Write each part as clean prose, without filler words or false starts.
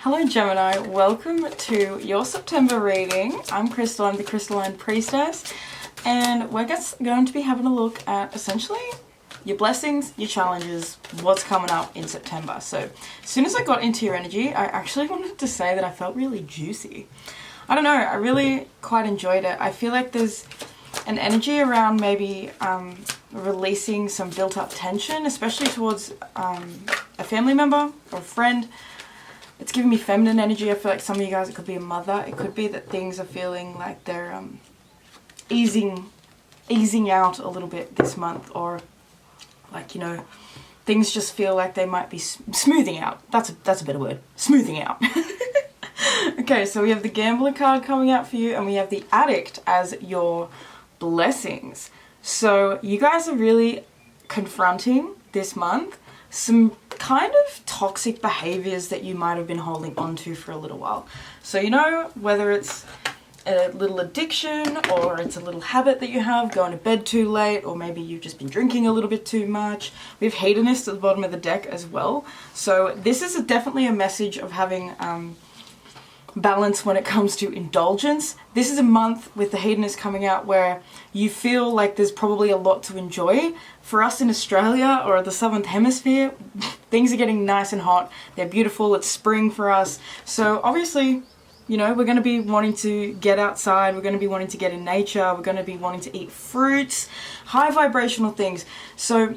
Hello Gemini, welcome to your September reading. I'm Crystal, I'm the Crystalline Priestess, and we're going to be having a look at essentially your blessings, your challenges, what's coming up in September. So as soon as I got into your energy, I actually wanted to say that I felt really juicy. I don't know, I really quite enjoyed it. I feel like there's an energy around maybe releasing some built up tension, especially towards a family member or a friend. It's giving me feminine energy. I feel like some of you guys, it could be a mother. It could be that things are feeling like they're easing out a little bit this month, or like, you know, things just feel like they might be smoothing out. That's a better word. Smoothing out. Okay, so we have the Gambler card coming out for you, and we have the Addict as your blessings. So you guys are really confronting this month some kind of toxic behaviors that you might have been holding on to for a little while. So, you know, whether it's a little addiction or it's a little habit that you have, going to bed too late, or maybe you've just been drinking a little bit too much. We have hedonist at the bottom of the deck as well. So this is definitely a message of having balance when it comes to indulgence. This is a month with the hedonist coming out where you feel like there's probably a lot to enjoy. For us in Australia or the Southern Hemisphere, things are getting nice and hot. They're beautiful. It's spring for us. So obviously, you know, we're going to be wanting to get outside. We're going to be wanting to get in nature. We're going to be wanting to eat fruits, high vibrational things. So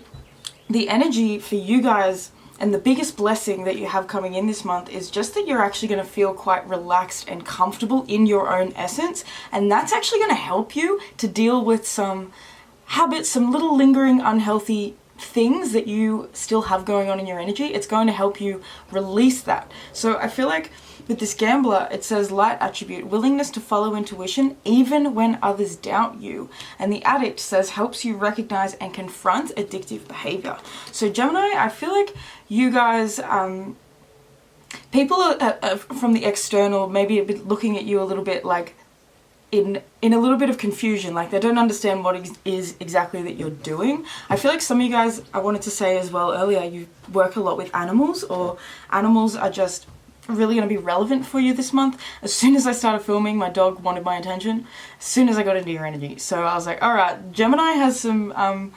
the energy for you guys, and the biggest blessing that you have coming in this month, is just that you're actually going to feel quite relaxed and comfortable in your own essence. And that's actually going to help you to deal with some habits, some little lingering unhealthy things that you still have going on in your energy. It's going to help you release that. So I feel like with this Gambler, it says light attribute, willingness to follow intuition even when others doubt you. And the Addict says helps you recognize and confront addictive behavior. So Gemini, I feel like you guys, people are from the external maybe a bit looking at you a little bit like in a little bit of confusion, like they don't understand what is exactly that you're doing. I feel like some of you guys, I wanted to say as well earlier, you work a lot with animals, or animals are just really going to be relevant for you this month. As soon as I started filming, my dog wanted my attention as soon as I got into your energy. So I was like, all right, Gemini has some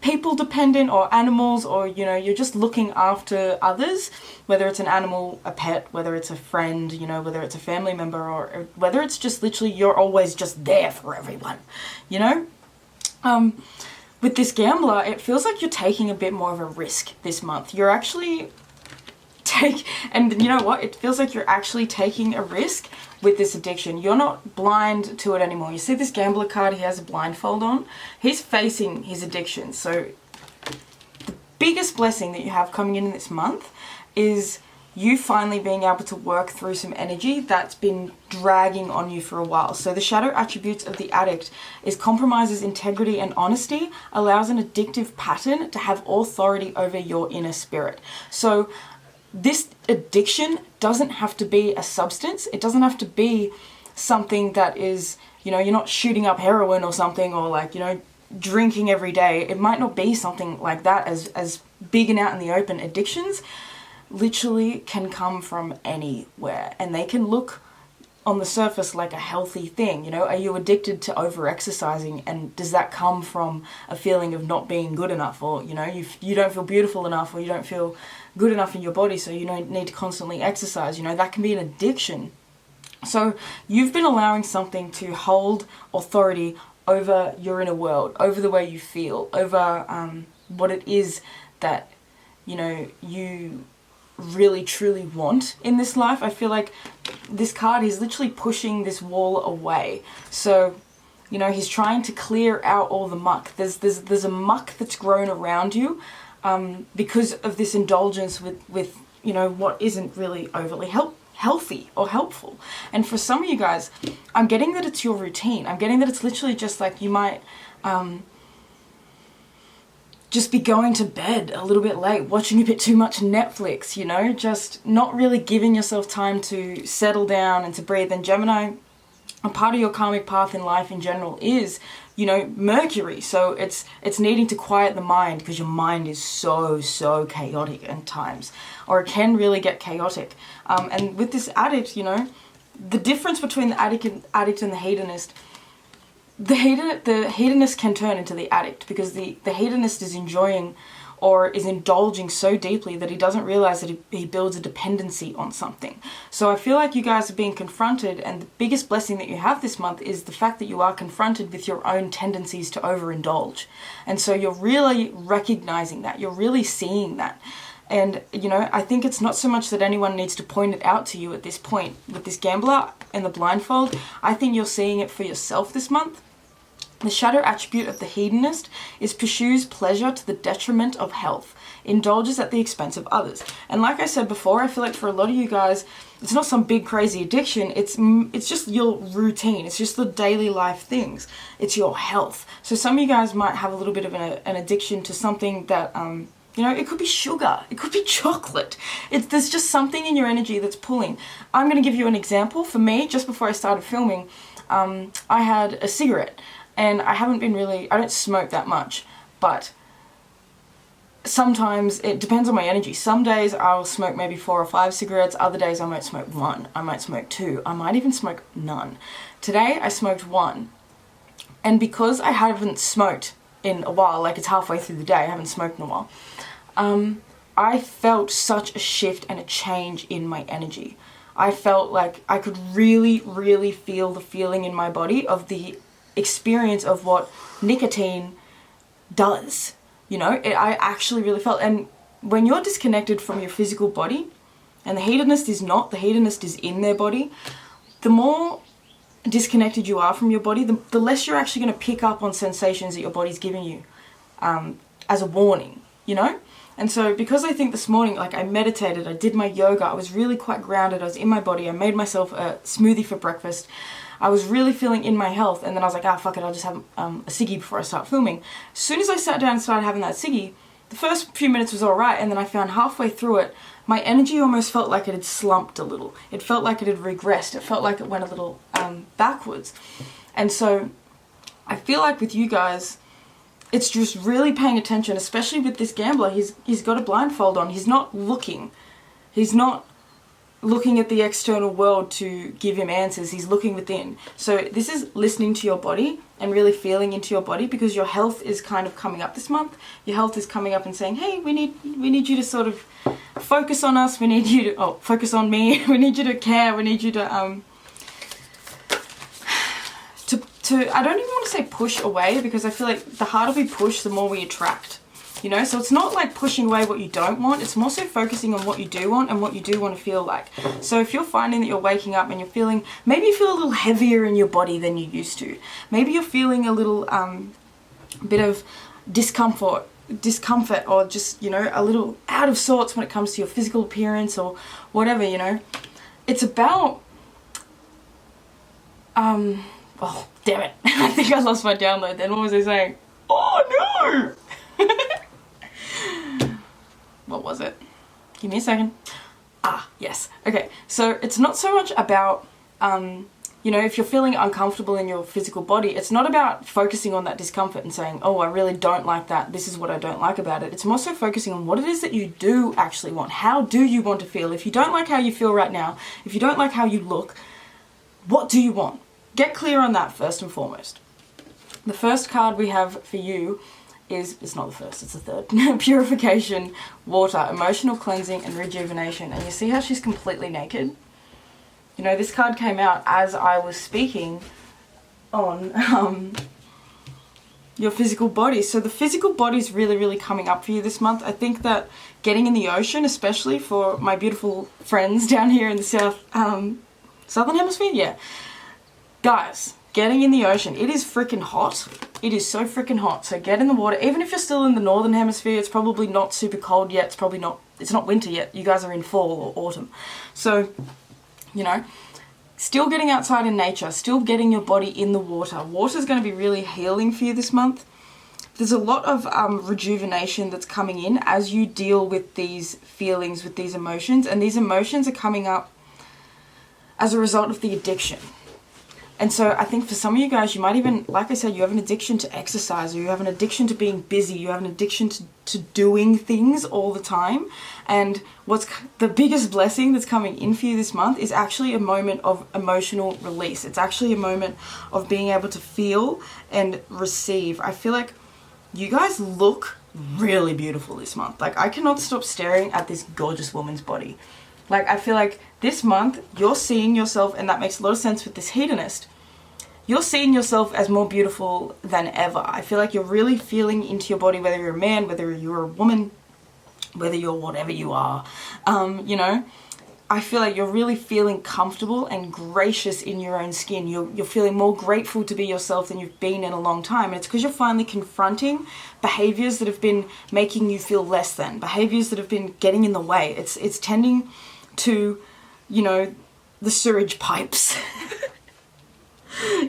people dependent or animals, or, you know, you're just looking after others, whether it's an animal, a pet, whether it's a friend, you know, whether it's a family member, or whether it's just literally you're always just there for everyone, you know. With this Gambler, it feels like you're taking a bit more of a risk this month. You're actually and you know what, it feels like you're actually taking a risk with this addiction. You're not blind to it anymore. You see this Gambler card, he has a blindfold on. He's facing his addiction. So the biggest blessing that you have coming in this month is you finally being able to work through some energy that's been dragging on you for a while. So the shadow attributes of the Addict is compromises integrity and honesty, allows an addictive pattern to have authority over your inner spirit. So this addiction doesn't have to be a substance. It doesn't have to be something that is, you know, you're not shooting up heroin or something, or like, you know, drinking every day. It might not be something like that as big and out in the open. Addictions literally can come from anywhere, and they can look on the surface like a healthy thing. You know, are you addicted to over exercising, and does that come from a feeling of not being good enough, or, you know, you don't feel beautiful enough, or you don't feel good enough in your body, so you don't need to constantly exercise? You know, that can be an addiction. So you've been allowing something to hold authority over your inner world, over the way you feel, over what it is that, you know, you really truly want in this life. I feel like this card is literally pushing this wall away. So, you know, he's trying to clear out all the muck. There's a muck that's grown around you because of this indulgence with you know, what isn't really overly healthy or helpful. And for some of you guys, I'm getting that it's your routine. I'm getting that it's literally just like you might just be going to bed a little bit late, watching a bit too much Netflix, you know, just not really giving yourself time to settle down and to breathe. And Gemini, a part of your karmic path in life in general is, you know, Mercury. So it's needing to quiet the mind, because your mind is so chaotic at times, or it can really get chaotic. And with this addict, you know, the difference between the addict and the hedonist, the hedonist can turn into the addict, because the hedonist is enjoying or is indulging so deeply that he doesn't realize that he builds a dependency on something. So I feel like you guys are being confronted, and the biggest blessing that you have this month is the fact that you are confronted with your own tendencies to overindulge. And so you're really recognizing that, you're really seeing that. And, you know, I think it's not so much that anyone needs to point it out to you at this point. With this gambler and the blindfold, I think you're seeing it for yourself this month. The shadow attribute of the hedonist is pursues pleasure to the detriment of health, indulges at the expense of others. And like I said before, I feel like for a lot of you guys, it's not some big crazy addiction, it's just your routine, it's just the daily life things, it's your health. So some of you guys might have a little bit of an addiction to something that, you know, it could be sugar, it could be chocolate. There's just something in your energy that's pulling. I'm going to give you an example. For me, just before I started filming, I had a cigarette. And I don't smoke that much, but sometimes it depends on my energy. Some days I'll smoke maybe 4 or 5 cigarettes, other days I might smoke 1, I might smoke 2, I might even smoke none. Today I smoked 1, and because I haven't smoked in a while, like it's halfway through the day, I haven't smoked in a while, I felt such a shift and a change in my energy. I felt like I could really feel the feeling in my body of the experience of what nicotine does. You know, I actually really felt. And when you're disconnected from your physical body, and the hedonist is not, the hedonist is in their body, the more disconnected you are from your body, the less you're actually going to pick up on sensations that your body's giving you as a warning, you know? And so because I think this morning, like, I meditated, I did my yoga, I was really quite grounded, I was in my body, I made myself a smoothie for breakfast, I was really feeling in my health, and then I was like, fuck it, I'll just have a ciggy before I start filming. As soon as I sat down and started having that ciggy, the first few minutes was alright, and then I found halfway through it, my energy almost felt like it had slumped a little. It felt like it had regressed. It felt like it went a little backwards. And so I feel like with you guys, it's just really paying attention, especially with this gambler. He's got a blindfold on. He's not looking. He's not looking at the external world to give him answers. He's looking within. So this is listening to your body and really feeling into your body, because your health is kind of coming up this month. Your health is coming up and saying, hey, we need you to sort of focus on us. We need you to focus on me. We need you to care. We need you to I don't even want to say push away, because I feel like the harder we push, the more we attract. You know, so it's not like pushing away what you don't want, it's more so focusing on what you do want and what you do want to feel like. So if you're finding that you're waking up and you're feeling, maybe you feel a little heavier in your body than you used to. Maybe you're feeling a little bit of discomfort, or just, you know, a little out of sorts when it comes to your physical appearance or whatever, you know. It's about, oh, damn it. I think I lost my download then. What was I saying? Oh, no! What was it? Give me a second. Yes. Okay, so it's not so much about, you know, if you're feeling uncomfortable in your physical body, it's not about focusing on that discomfort and saying, oh, I really don't like that, this is what I don't like about it. It's more so focusing on what it is that you do actually want. How do you want to feel? If you don't like how you feel right now, if you don't like how you look, what do you want? Get clear on that first and foremost. The first card we have for you it's not the first, it's the third. Purification, water, emotional cleansing, and rejuvenation. And you see how she's completely naked? You know, this card came out as I was speaking on your physical body. So the physical body is really coming up for you this month. I think that getting in the ocean, especially for my beautiful friends down here in the southern hemisphere, yeah. Guys, getting in the ocean, it is freaking hot. It is so freaking hot. So get in the water. Even if you're still in the northern hemisphere, it's probably not super cold yet. It's not winter yet. You guys are in fall or autumn. So, you know, still getting outside in nature, still getting your body in the water. Water is going to be really healing for you this month. There's a lot of rejuvenation that's coming in as you deal with these feelings, with these emotions. And these emotions are coming up as a result of the addiction. And so I think for some of you guys, you might even, like I said, you have an addiction to exercise, or you have an addiction to being busy, you have an addiction to doing things all the time. And what's the biggest blessing that's coming in for you this month is actually a moment of emotional release. It's actually a moment of being able to feel and receive. I feel like you guys look really beautiful this month. Like, I cannot stop staring at this gorgeous woman's body. Like, I feel like this month you're seeing yourself, and that makes a lot of sense with this hedonist. You're seeing yourself as more beautiful than ever. I feel like you're really feeling into your body, whether you're a man, whether you're a woman, whether you're whatever you are. You know, I feel like you're really feeling comfortable and gracious in your own skin. You're feeling more grateful to be yourself than you've been in a long time. And it's because you're finally confronting behaviors that have been making you feel less than, behaviors that have been getting in the way. It's tending to, you know, the sewage pipes.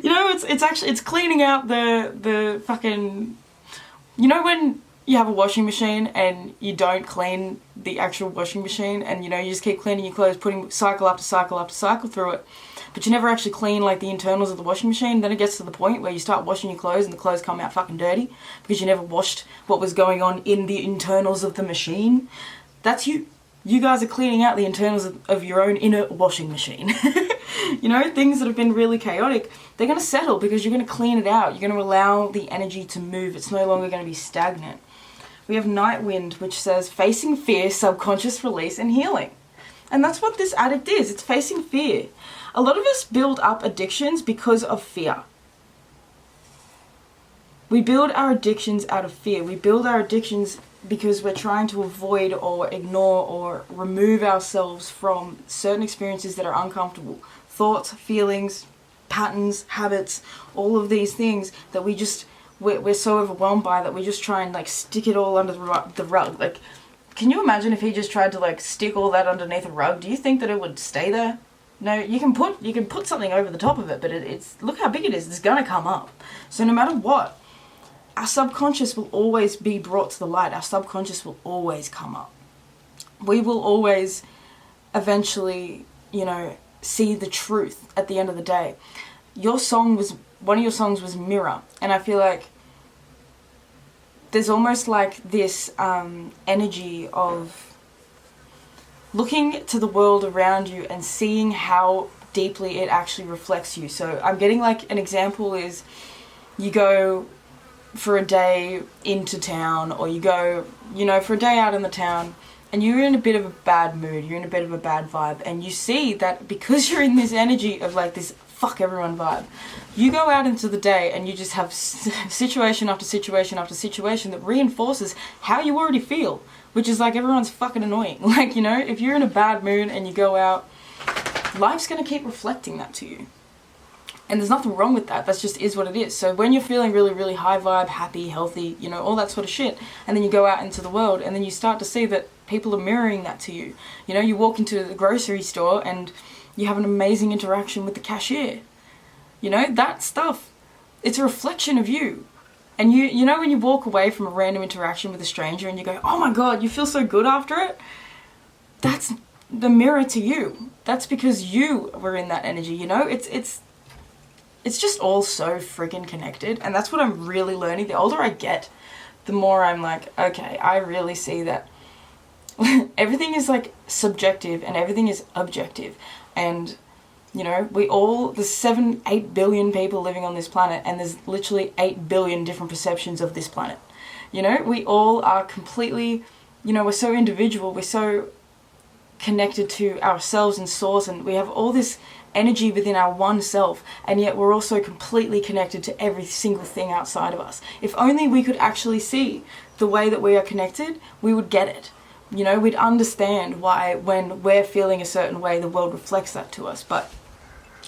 You know, it's cleaning out the fucking, you know, when you have a washing machine and you don't clean the actual washing machine, and you know, you just keep cleaning your clothes, putting cycle after cycle after cycle through it, but you never actually clean like the internals of the washing machine. Then it gets to the point where you start washing your clothes and the clothes come out fucking dirty because you never washed what was going on in the internals of the machine. That's you. You guys are cleaning out the internals of your own inner washing machine. You know, things that have been really chaotic, they're going to settle because you're going to clean it out. You're going to allow the energy to move. It's no longer going to be stagnant. We have Night Wind, which says facing fear, subconscious release, and healing. And that's what this addict is. It's facing fear. A lot of us build up addictions because of fear. We build our addictions out of fear. We build our addictions because we're trying to avoid or ignore or remove ourselves from certain experiences that are uncomfortable. Thoughts, feelings, patterns, habits, all of these things that we're so overwhelmed by that we just try and like stick it all under the rug. Like, can you imagine if he just tried to like stick all that underneath a rug? Do you think that it would stay there? No, you can put something over the top of it, but it's look how big it is. It's gonna come up. So no matter what, our subconscious will always be brought to the light. Our subconscious will always come up. We will always eventually, you know, see the truth at the end of the day. One of your songs was Mirror, and I feel like there's almost like this energy of looking to the world around you and seeing how deeply it actually reflects you. So I'm getting like an example is you go for a day into town, or you go, you know, for a day out in the town, and you're in a bit of a bad mood, you're in a bit of a bad vibe, and you see that because you're in this energy of like this fuck everyone vibe, you go out into the day and you just have situation after situation after situation that reinforces how you already feel, which is like everyone's fucking annoying. Like, you know, if you're in a bad mood and you go out, life's gonna keep reflecting that to you. And there's nothing wrong with that. That's just is what it is. So when you're feeling really, really high vibe, happy, healthy, you know, all that sort of shit, and then you go out into the world and then you start to see that people are mirroring that to you. You know, you walk into the grocery store and you have an amazing interaction with the cashier. You know, that stuff, it's a reflection of you. And you know when you walk away from a random interaction with a stranger and you go, oh my God, you feel so good after it? That's the mirror to you. That's because you were in that energy, you know? It's just all so friggin' connected, and that's what I'm really learning. The older I get, the more I'm like, okay, I really see that everything is like subjective and everything is objective. And, you know, there's 8 billion people living on this planet, and there's literally 8 billion different perceptions of this planet. You know, we all are completely, you know, we're so individual, we're so connected to ourselves and source, and we have all this energy within our one self, and yet we're also completely connected to every single thing outside of us. If only we could actually see the way that we are connected, we would get it. You know, we'd understand why when we're feeling a certain way, the world reflects that to us. But,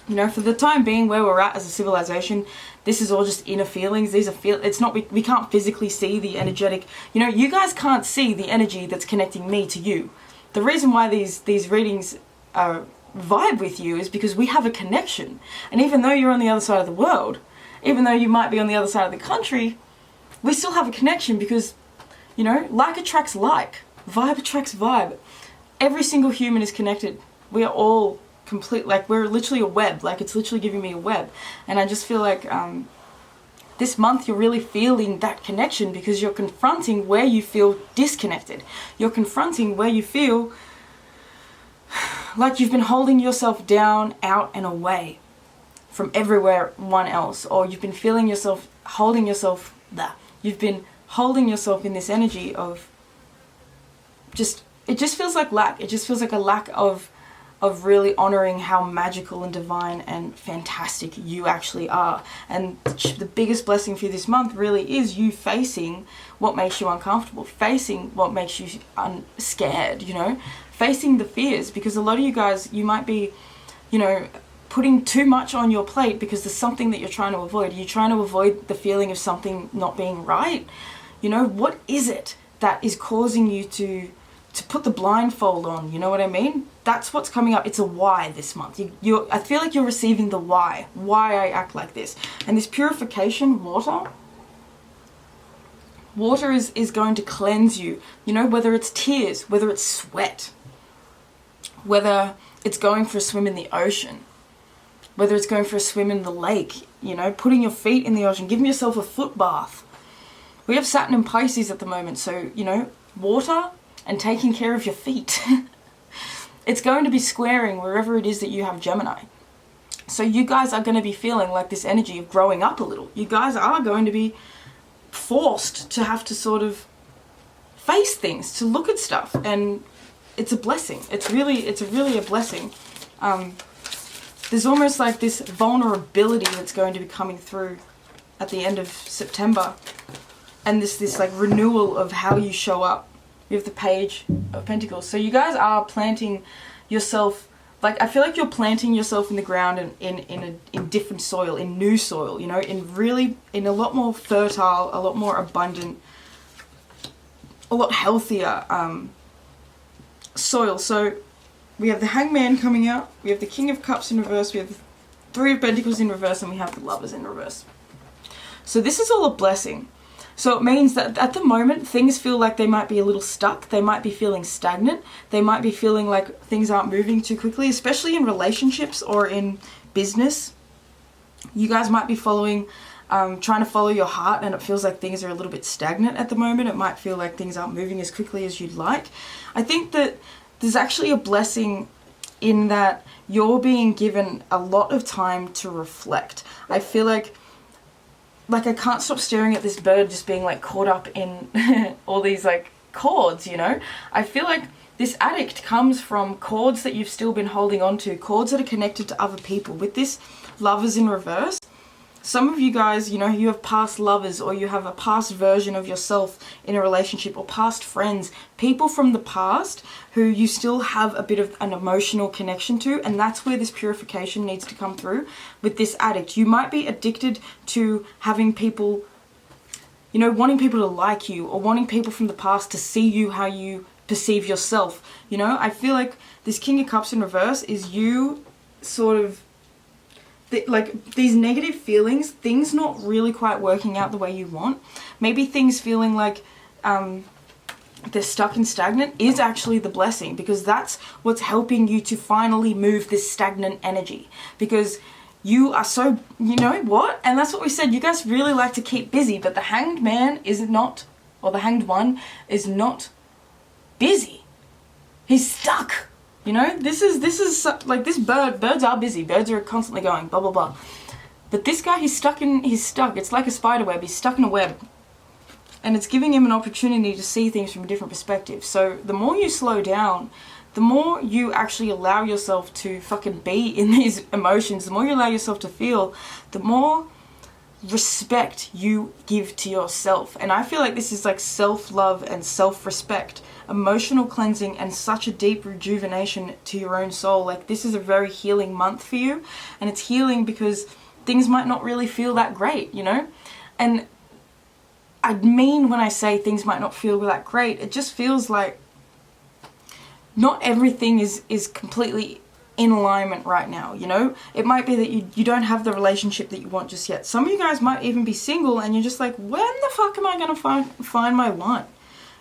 you know, for the time being where we're at as a civilization, this is all just inner feelings. These are it's not, we can't physically see the energetic, you know, you guys can't see the energy that's connecting me to you. The reason why these readings vibe with you is because we have a connection. And even though you're on the other side of the world, even though you might be on the other side of the country, we still have a connection because, you know, like attracts like, vibe attracts vibe. Every single human is connected. We are all complete, like we're literally a web, like it's literally giving me a web. And I just feel like this month you're really feeling that connection because you're confronting where you feel disconnected. You're confronting where you feel like you've been holding yourself down, out and away from everyone else, or you've been feeling yourself holding yourself there. You've been holding yourself in this energy of just, it just feels like lack. It just feels like a lack of really honoring how magical and divine and fantastic you actually are. And the biggest blessing for you this month really is you facing what makes you uncomfortable, facing what makes you scared, you know, facing the fears, because a lot of you guys, you might be, you know, putting too much on your plate because there's something that you're trying to avoid. You're trying to avoid the feeling of something not being right. You know, what is it that is causing you to put the blindfold on? You know what I mean? That's what's coming up. It's a why this month. I feel like you're receiving the why I act like this. And this purification, water is going to cleanse you. You know, whether it's tears, whether it's sweat, whether it's going for a swim in the ocean, whether it's going for a swim in the lake, you know, putting your feet in the ocean, giving yourself a foot bath. We have Saturn in Pisces at the moment, so, you know, water and taking care of your feet. It's going to be squaring wherever it is that you have Gemini. So you guys are going to be feeling like this energy of growing up a little. You guys are going to be forced to have to sort of face things, to look at stuff, and it's a blessing. It's really a blessing. There's almost like this vulnerability that's going to be coming through at the end of September, and this like renewal of how you show up. You have the Page of Pentacles. So you guys are planting yourself, like I feel like you're planting yourself in the ground in different soil, in new soil, you know, in a lot more fertile, a lot more abundant, a lot healthier soil. So we have the Hangman coming out, we have the King of Cups in reverse, we have the Three of Pentacles in reverse, and we have the Lovers in reverse. So this is all a blessing. So it means that at the moment things feel like they might be a little stuck, they might be feeling stagnant, they might be feeling like things aren't moving too quickly, especially in relationships or in business. You guys might be trying to follow your heart, and it feels like things are a little bit stagnant at the moment. It might feel like things aren't moving as quickly as you'd like. I think that there's actually a blessing in that you're being given a lot of time to reflect. I feel like I can't stop staring at this bird just being like caught up in all these like cords, you know? I feel like this addict comes from cords that you've still been holding on to, cords that are connected to other people. With this Lovers in reverse, some of you guys, you know, you have past lovers, or you have a past version of yourself in a relationship, or past friends, people from the past who you still have a bit of an emotional connection to, and that's where this purification needs to come through with this addict. You might be addicted to having people, you know, wanting people to like you, or wanting people from the past to see you how you perceive yourself. You know, I feel like this King of Cups in reverse is you sort of, like these negative feelings, things not really quite working out the way you want, maybe things feeling like they're stuck and stagnant, is actually the blessing, because that's what's helping you to finally move this stagnant energy, because you are so, you know what, and that's what we said, you guys really like to keep busy, but the Hanged Man is not, or the Hanged One is not busy. He's stuck. You know, this is like this birds are busy, birds are constantly going, blah, blah, blah. But this guy, he's stuck. It's like a spider web, he's stuck in a web. And it's giving him an opportunity to see things from a different perspective. So the more you slow down, the more you actually allow yourself to fucking be in these emotions, the more you allow yourself to feel, the more respect you give to yourself. And I feel like this is like self-love and self-respect, emotional cleansing, and such a deep rejuvenation to your own soul. Like, this is a very healing month for you, and it's healing because things might not really feel that great, you know? And I mean, when I say things might not feel that great, it just feels like not everything is completely in alignment right now, you know? It might be that you don't have the relationship that you want just yet. Some of you guys might even be single, and you're just like, when the fuck am I going to find my one?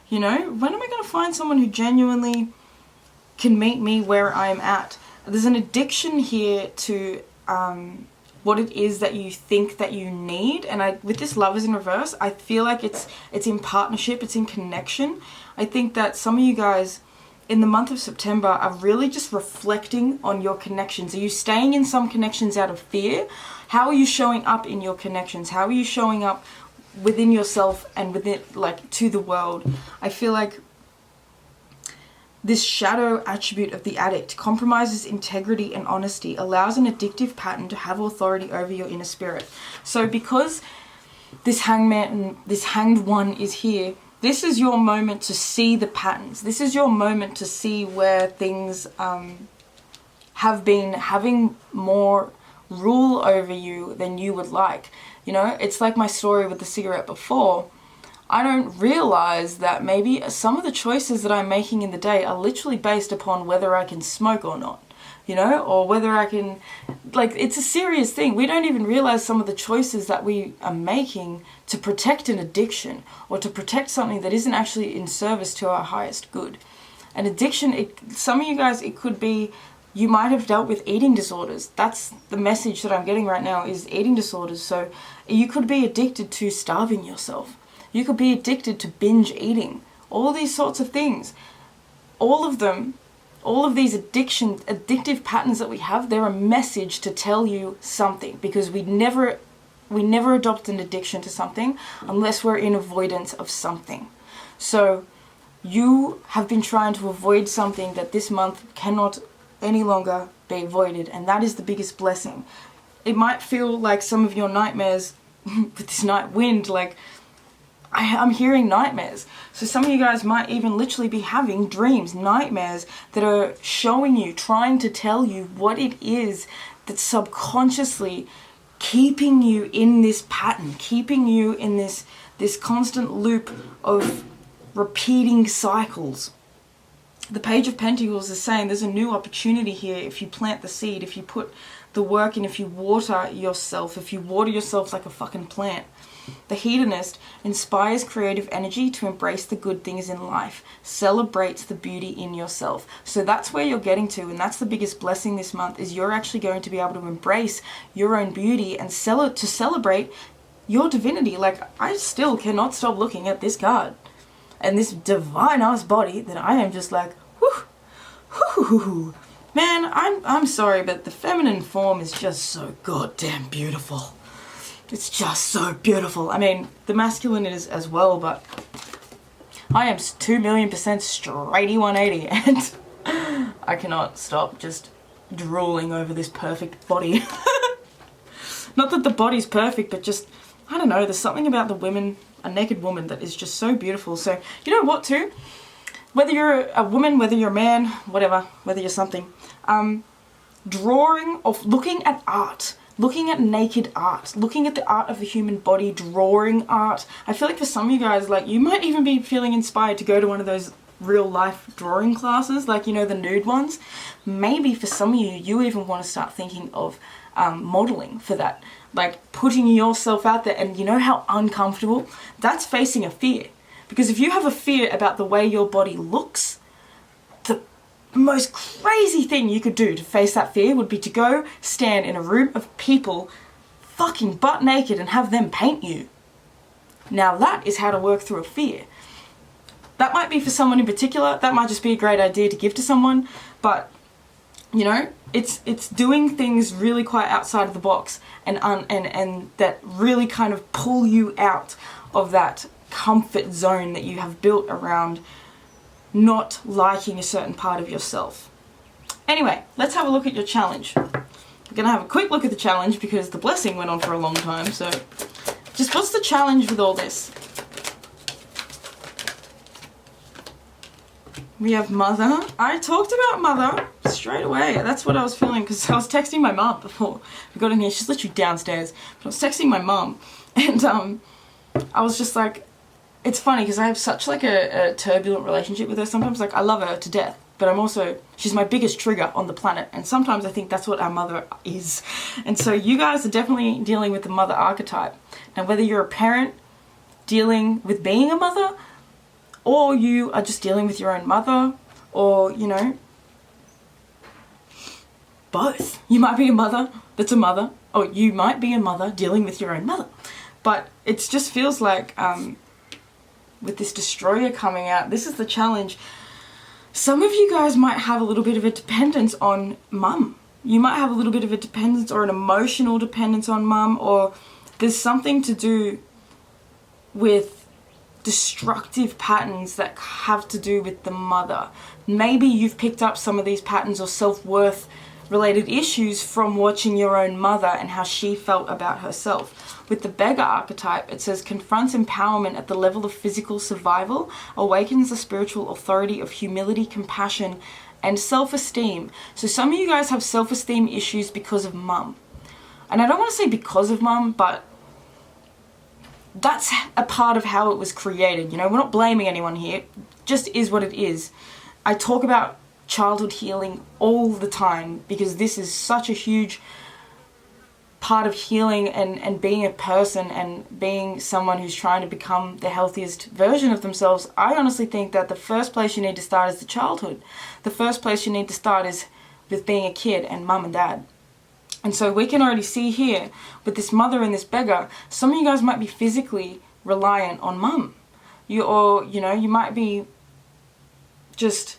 You know, when am I going to find someone who genuinely can meet me where I'm at? there's an addiction here to what it is that you think that you need. And with this Lovers in reverse, I feel like it's in partnership, it's in connection. I think that some of you guys in the month of September are really just reflecting on your connections. Are you staying in some connections out of fear? How are you showing up in your connections? How are you showing up within yourself and within, like, to the world? I feel like this shadow attribute of the addict compromises integrity and honesty, allows an addictive pattern to have authority over your inner spirit. So because this hangman, this hanged one is here, this is your moment to see the patterns. This is your moment to see where things have been having more rule over you than you would like. You know, it's like my story with the cigarette before. I don't realize that maybe some of the choices that I'm making in the day are literally based upon whether I can smoke or not, you know, or whether I can, like, it's a serious thing. We don't even realize some of the choices that we are making to protect an addiction or to protect something that isn't actually in service to our highest good. An addiction, some of you guys, it could be, you might have dealt with eating disorders. That's the message that I'm getting right now, is eating disorders. So you could be addicted to starving yourself. You could be addicted to binge eating, all these sorts of things. All of them, all of these addictive patterns that we have, they're a message to tell you something, because we never adopt an addiction to something unless we're in avoidance of something. So you have been trying to avoid something that this month cannot any longer be avoided, and that is the biggest blessing. It might feel like some of your nightmares with this night wind, like, I'm hearing nightmares. So some of you guys might even literally be having dreams, nightmares that are showing you, trying to tell you what it is that's subconsciously keeping you in this pattern, keeping you in this constant loop of repeating cycles. The Page of Pentacles is saying there's a new opportunity here if you plant the seed, if you put the work in, if you water yourself like a fucking plant. The hedonist inspires creative energy to embrace the good things in life, celebrates the beauty in yourself. So that's where you're getting to, and that's the biggest blessing this month, is you're actually going to be able to embrace your own beauty and to celebrate your divinity. Like, I still cannot stop looking at this card and this divine ass body that I am just like, whoo, whoo. Man, I'm sorry, but the feminine form is just so goddamn beautiful. It's just so beautiful. I mean, the masculine is as well, but I am 2,000,000% straighty 180, and I cannot stop just drooling over this perfect body. Not that the body's perfect, but just, I don't know, there's something about the women, a naked woman, that is just so beautiful. So, you know what, too? Whether you're a woman, whether you're a man, whatever, whether you're something, drawing of, looking at art, looking at naked art, looking at the art of the human body, drawing art. I feel like for some of you guys, like, you might even be feeling inspired to go to one of those real life drawing classes, like, you know, the nude ones. Maybe for some of you, you even want to start thinking of modeling for that, like putting yourself out there. And you know how uncomfortable? That's facing a fear. Because if you have a fear about the way your body looks, the most crazy thing you could do to face that fear would be to go stand in a room of people fucking butt naked and have them paint you. Now that is how to work through a fear. That might be for someone in particular, that might just be a great idea to give to someone, but you know, it's doing things really quite outside of the box and that really kind of pull you out of that comfort zone that you have built around not liking a certain part of yourself. Anyway, let's have a look at your challenge. We're gonna have a quick look at the challenge because the blessing went on for a long time. So just what's the challenge with all this? We have mother. I talked about mother straight away. That's what I was feeling, because I was texting my mum before we got in here. She's literally downstairs. But I was texting my mum, and I was just like, it's funny because I have such like a turbulent relationship with her. Sometimes, like, I love her to death, but I'm also, she's my biggest trigger on the planet, and sometimes I think that's what our mother is. And so you guys are definitely dealing with the mother archetype. Now, whether you're a parent dealing with being a mother, or you are just dealing with your own mother, or, you know, both. You might be a mother that's a mother, or you might be a mother dealing with your own mother. But it just feels like with this destroyer coming out, this is the challenge. Some of you guys might have a little bit of a dependence on mum. You might have a little bit of a dependence or an emotional dependence on mum, or there's something to do with destructive patterns that have to do with the mother. Maybe you've picked up some of these patterns or self-worth related issues from watching your own mother and how she felt about herself. With the beggar archetype, it says confronts empowerment at the level of physical survival, awakens the spiritual authority of humility, compassion, and self-esteem. So some of you guys have self-esteem issues because of mum. And I don't want to say because of mum, but that's a part of how it was created. You know, we're not blaming anyone here. It just is what it is. I talk about childhood healing all the time because this is such a huge part of healing and being a person and being someone who's trying to become the healthiest version of themselves. I honestly think that the first place you need to start is the childhood. The first place you need to start is with being a kid and mum and dad. And so we can already see here with this mother and this beggar, some of you guys might be physically reliant on mum. You might be just,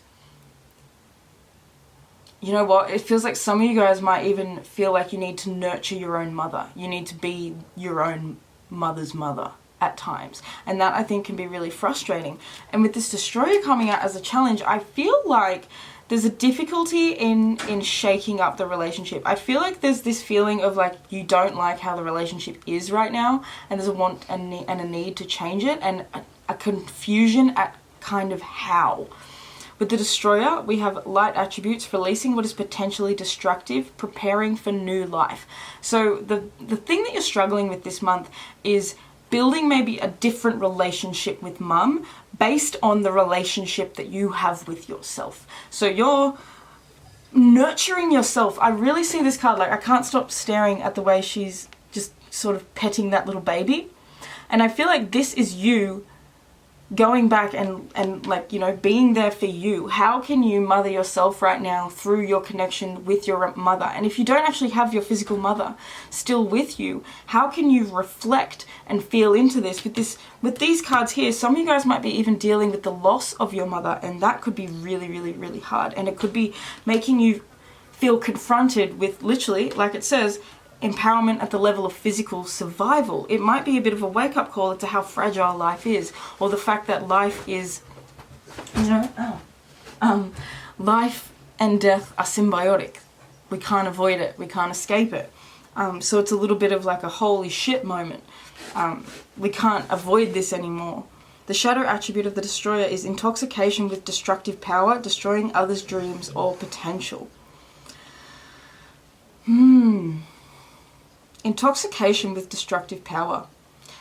you know what, it feels like some of you guys might even feel like you need to nurture your own mother. You need to be your own mother's mother at times. And that I think can be really frustrating. And with this destroyer coming out as a challenge, I feel like there's a difficulty in shaking up the relationship. I feel like there's this feeling of like you don't like how the relationship is right now, and there's a want and a need to change it, and a confusion at kind of how. With the destroyer, we have light attributes, releasing what is potentially destructive, preparing for new life. So the thing that you're struggling with this month is building maybe a different relationship with mum based on the relationship that you have with yourself. So you're nurturing yourself. I really see this card, like I can't stop staring at the way she's just sort of petting that little baby. And I feel like this is you going back and like, you know, being there for you. How can you mother yourself right now through your connection with your mother? And if you don't actually have your physical mother still with you, how can you reflect and feel into this? With these cards here, some of you guys might be even dealing with the loss of your mother, and that could be really, really, really hard. And it could be making you feel confronted with, literally, like it says, empowerment at the level of physical survival. It might be a bit of a wake-up call to how fragile life is, or the fact that life is, you know, life and death are symbiotic. We can't avoid it. We can't escape it. So it's a little bit of like a holy shit moment. We can't avoid this anymore. The shadow attribute of the destroyer is intoxication with destructive power, destroying others' dreams or potential. Intoxication with destructive power.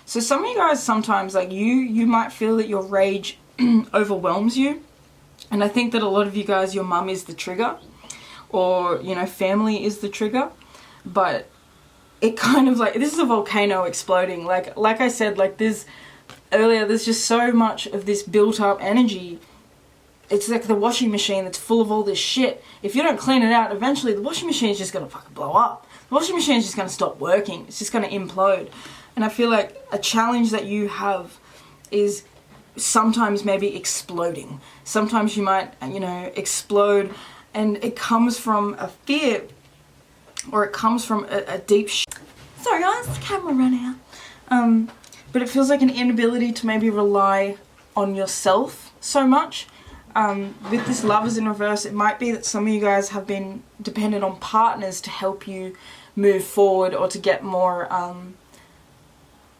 So some of you guys sometimes, like you might feel that your rage overwhelms you. And I think that a lot of you guys, your mum is the trigger, or, you know, family is the trigger. But it kind of like, this is a volcano exploding. Like I said, like there's just so much of this built up energy. It's like the washing machine that's full of all this shit. If you don't clean it out, eventually the washing machine is just going to fucking blow up. The washing machine is just going to stop working. It's just going to implode. And I feel like a challenge that you have is sometimes maybe exploding. Sometimes you might, you know, explode, and it comes from a fear, or it comes from a deep sorry guys, the camera ran out. But it feels like an inability to maybe rely on yourself so much. With this Lovers in reverse, it might be that some of you guys have been dependent on partners to help you move forward, or to get more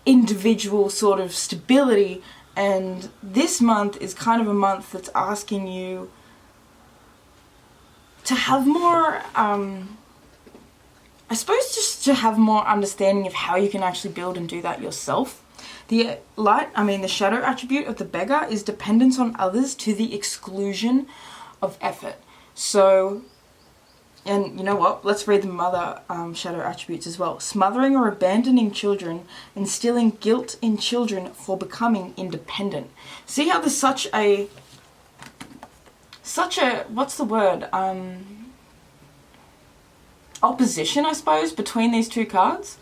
individual sort of stability. And this month is kind of a month that's asking you to have more, I suppose just to have more understanding of how you can actually build and do that yourself. The shadow attribute of the beggar is dependence on others to the exclusion of effort. So, and you know what? Let's read the mother shadow attributes as well. Smothering or abandoning children, instilling guilt in children for becoming independent. See how there's such a, what's the word? opposition, I suppose, between these two cards.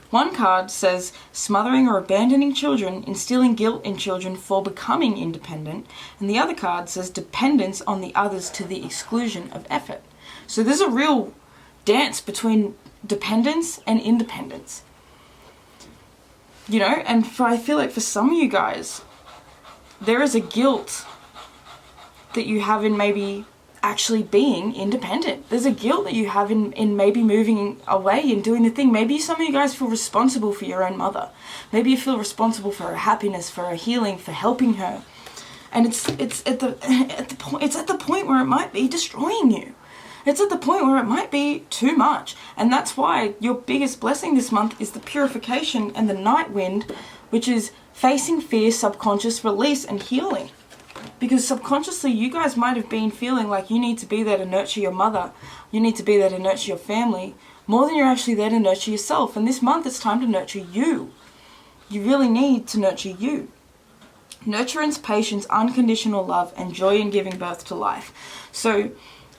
One card says smothering or abandoning children, instilling guilt in children for becoming independent. And the other card says dependence on the others to the exclusion of effort. So there's a real dance between dependence and independence. You know, and I feel like for some of you guys, there is a guilt that you have in maybe actually being independent. There's a guilt that you have in maybe moving away and doing the thing. Maybe some of you guys feel responsible for your own mother. Maybe you feel responsible for her happiness, for her healing, for helping her. And it's at the point where it might be destroying you. It's at the point where it might be too much. And that's why your biggest blessing this month is the purification and the night wind, which is facing fear, subconscious release and healing. Because subconsciously, you guys might have been feeling like you need to be there to nurture your mother. You need to be there to nurture your family more than you're actually there to nurture yourself. And this month, it's time to nurture you. You really need to nurture you. Nurturance, patience, unconditional love, and joy in giving birth to life. So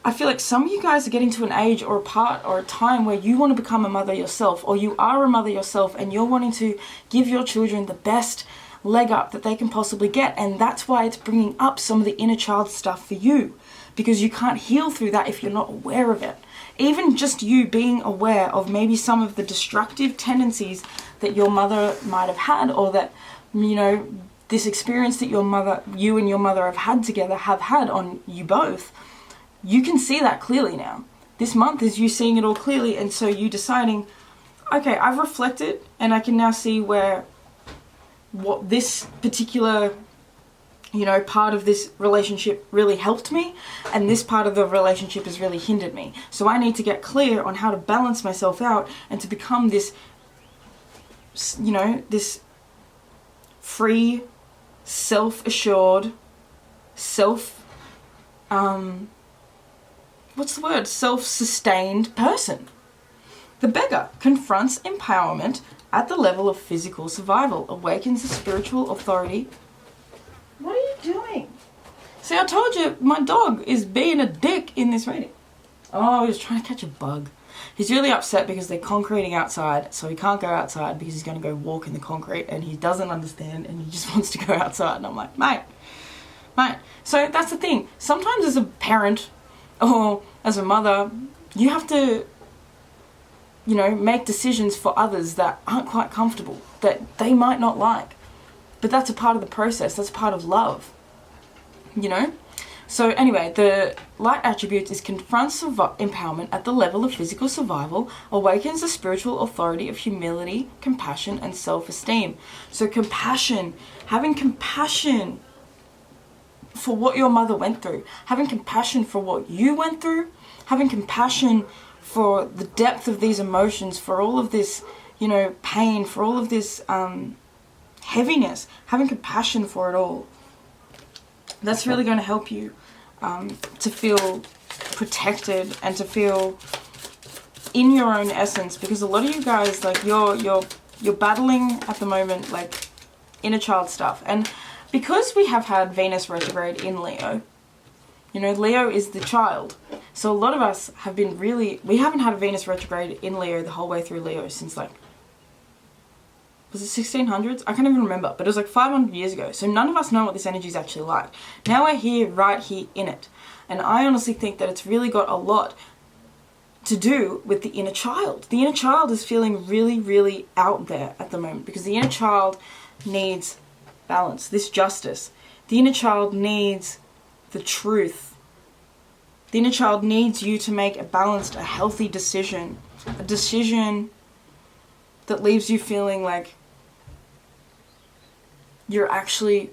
I feel like some of you guys are getting to an age or a part or a time where you want to become a mother yourself, or you are a mother yourself and you're wanting to give your children the best leg up that they can possibly get. And that's why it's bringing up some of the inner child stuff for you, because you can't heal through that if you're not aware of it. Even just you being aware of maybe some of the destructive tendencies that your mother might have had, or that, you know, this experience that you and your mother have had on you both. You can see that clearly now. This month is you seeing it all clearly, and so you deciding, okay, I've reflected and I can now see what this particular, you know, part of this relationship really helped me, and this part of the relationship has really hindered me. So I need to get clear on how to balance myself out and to become this, you know, this free, self-assured, self-sustained person. The beggar confronts empowerment at the level of physical survival, awakens the spiritual authority. What are you doing? See, I told you my dog is being a dick in this reading. Oh, he was trying to catch a bug. He's really upset because they're concreting outside, so he can't go outside because he's going to go walk in the concrete, and he doesn't understand and he just wants to go outside. And I'm like, mate. So that's the thing. Sometimes as a parent or as a mother, you have to, you know, make decisions for others that aren't quite comfortable, that they might not like. But that's a part of the process. That's part of love, you know? So anyway, the light attributes is confronts empowerment at the level of physical survival, awakens the spiritual authority of humility, compassion, and self-esteem. So compassion, having compassion for what your mother went through, having compassion for what you went through, having compassion for the depth of these emotions, for all of this, you know, pain, for all of this heaviness, having compassion for it all. That's really going to help you to feel protected and to feel in your own essence, because a lot of you guys, like, you're battling at the moment, like, inner child stuff. And because we have had Venus retrograde in Leo, you know, Leo is the child. So a lot of us have been we haven't had a Venus retrograde in Leo the whole way through Leo since, like, was it 1600s? I can't even remember, but it was like 500 years ago. So none of us know what this energy is actually like. Now we're here, right here in it. And I honestly think that it's really got a lot to do with the inner child. The inner child is feeling really, really out there at the moment, because the inner child needs balance, this justice. The inner child needs the truth. The inner child needs you to make a balanced, a healthy decision. A decision that leaves you feeling like you're actually,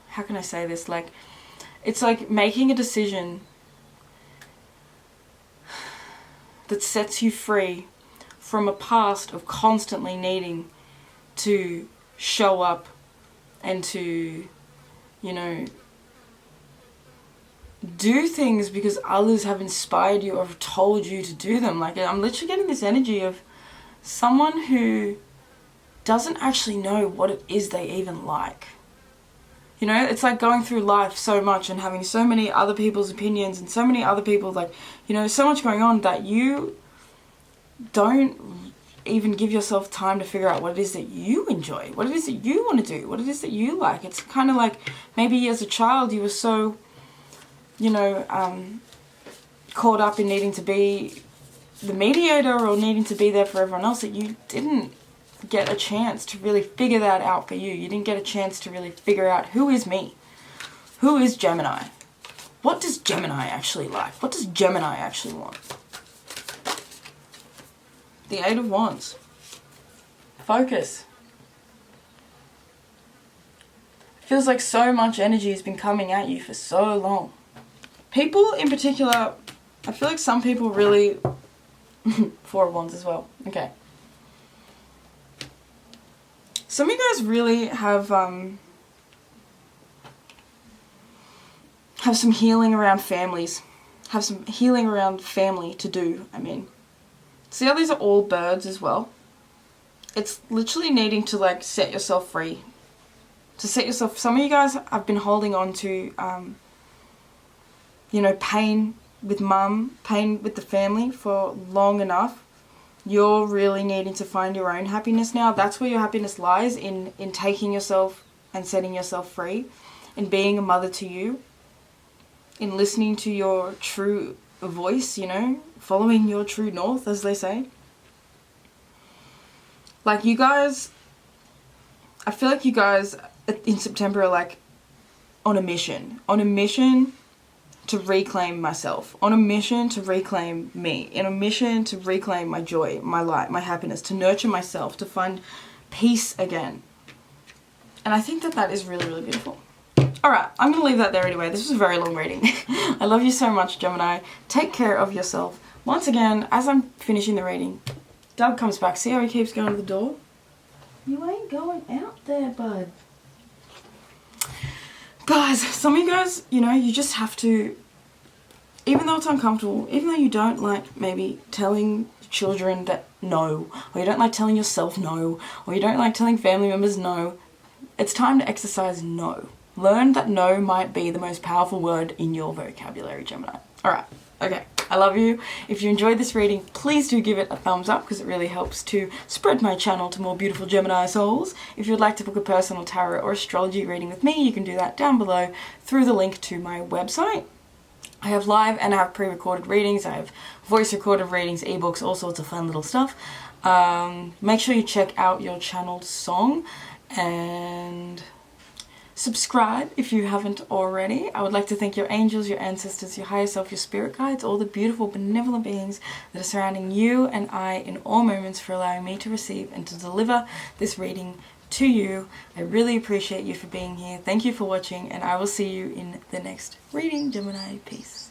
how can I say this? Like, it's like making a decision that sets you free from a past of constantly needing to show up and to, you know, do things because others have inspired you or have told you to do them. Like, I'm literally getting this energy of someone who doesn't actually know what it is they even like. You know, it's like going through life so much and having so many other people's opinions and so many other people, like, you know, so much going on that you don't even give yourself time to figure out what it is that you enjoy, what it is that you want to do, what it is that you like. It's kind of like maybe as a child you were so, you know, caught up in needing to be the mediator or needing to be there for everyone else that you didn't get a chance to really figure that out for you. You didn't get a chance to really figure out, who is me? Who is Gemini? What does Gemini actually like? What does Gemini actually want? The Eight of Wands. Focus. Feels like so much energy has been coming at you for so long. People in particular, I feel like some people really... Four of Wands as well. Okay. Some of you guys really have some healing around families. Have some healing around family to do, I mean. See how these are all birds as well? It's literally needing to like set yourself free. To set yourself... Some of you guys have been holding on to, you know, pain with mum, pain with the family for long enough. You're really needing to find your own happiness now. That's where your happiness lies, in taking yourself and setting yourself free, in being a mother to you, in listening to your true voice, you know, following your true north, as they say. Like, you guys, I feel like you guys in September are like on a mission to reclaim myself, on a mission to reclaim me, in a mission to reclaim my joy, my light, my happiness, to nurture myself, to find peace again. And I think that that is really, really beautiful. Alright, I'm going to leave that there anyway. This was a very long reading. I love you so much, Gemini. Take care of yourself. Once again, as I'm finishing the reading, Doug comes back. See how he keeps going to the door? You ain't going out there, bud. Guys, some of you guys, you know, you just have to, even though it's uncomfortable, even though you don't like maybe telling children that no, or you don't like telling yourself no, or you don't like telling family members no, it's time to exercise no. Learn that no might be the most powerful word in your vocabulary, Gemini. Alright, okay. I love you. If you enjoyed this reading, please do give it a thumbs up because it really helps to spread my channel to more beautiful Gemini souls. If you'd like to book a personal tarot or astrology reading with me, you can do that down below through the link to my website. I have live and I have pre-recorded readings. I have voice recorded readings, ebooks, all sorts of fun little stuff. Make sure you check out your channeled song and subscribe if you haven't already. I would like to thank your angels, your ancestors, your higher self, your spirit guides, all the beautiful benevolent beings that are surrounding you and I in all moments, for allowing me to receive and to deliver this reading to you. I really appreciate you for being here. Thank you for watching, and I will see you in the next reading, Gemini. Peace.